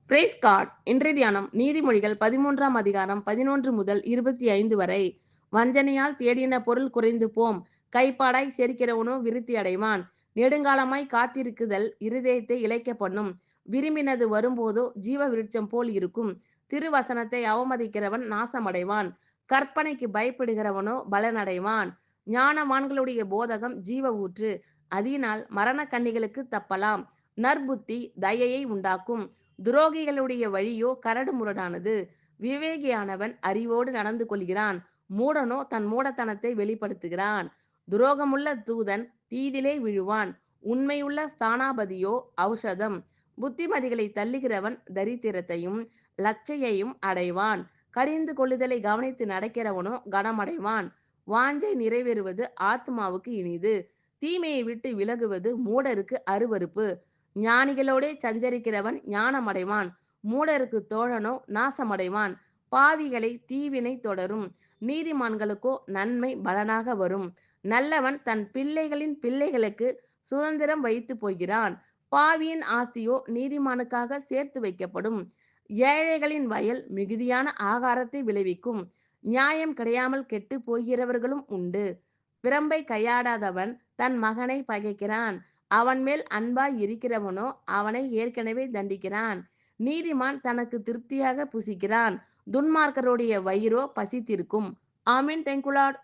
Price God. இன்றைய தியானம் நீதிமொழிகள் 13ஆம் அதிகாரம் 11 முதல் 25 வரை. வஞ்சனையால் தேடின பொருள் குறைந்து போம். கைப்பாடாய் சேர்க்கிறவனோ விருத்தி அடைவான். நெடுங்காலமாய் காத்திருக்குதல் இருதயத்தை இளைக்க பண்ணும். விரும்பினது வரும்போதோ ஜீவ விருட்சம் போல் இருக்கும். திருவசனத்தை அவமதிக்கிறவன் நாசமடைவான். கற்பனைக்கு பயப்படுகிறவனோ பலனடைவான். ஞானவான்களுடைய போதகம் ஜீவ ஊற்று. அதனால் மரண கண்ணிகளுக்கு தப்பலாம். நற்புத்தி தயையை உண்டாக்கும். துரோகிகளுடைய வழியோ கரடு முரடானது. விவேகியானவன் அறிவோடு நடந்து கொள்கிறான். மூடனோ தன் மூடத்தனத்தை வெளிப்படுத்துகிறான். துரோகமுள்ள தூதன் தீதிலே விழுவான். உண்மையுள்ள ஸ்தானாபதியோ ஔஷதம். புத்திமதிகளை தள்ளுகிறவன் தரித்திரத்தையும் லட்சையையும் அடைவான். கடிந்து கொள்ளுதலை கவனித்து நடக்கிறவனோ கனமடைவான். வாஞ்சை நிறைவேறுவது ஆத்மாவுக்கு இனிது. தீமையை விட்டு விலகுவது மூடருக்கு அருவருப்பு. ஞானிகளோடே சஞ்சரிக்கிறவன் ஞானமடைவான். மூடருக்கு தோழனோ நாசமடைவான். பாவிகளை தீவினை தொடரும். நீதிமான்களுக்கோ நன்மை பலனாக வரும். நல்லவன் தன் பிள்ளைகளின் பிள்ளைகளுக்கு சுதந்திரம் வைத்து போகிறான். பாவியின் ஆஸ்தியோ நீதிமானுக்காக சேர்த்து வைக்கப்படும். ஏழைகளின் வயல் மிகுதியான ஆகாரத்தை விளைவிக்கும். நியாயம் கிடையாமல் கெட்டு போகிறவர்களும் உண்டு. பிரம்பை கையாடாதவன் தன் மகனை பகைக்கிறான். அவன் மேல் அன்பாய் இருக்கிறவனோ அவனை ஏற்கனவே தண்டிக்கிறான். நீதிமான் தனக்கு திருப்தியாக புசிக்கிறான். துன்மார்க்கருடைய வயிறோ பசித்திருக்கும். ஆமீன். Thank you Lord.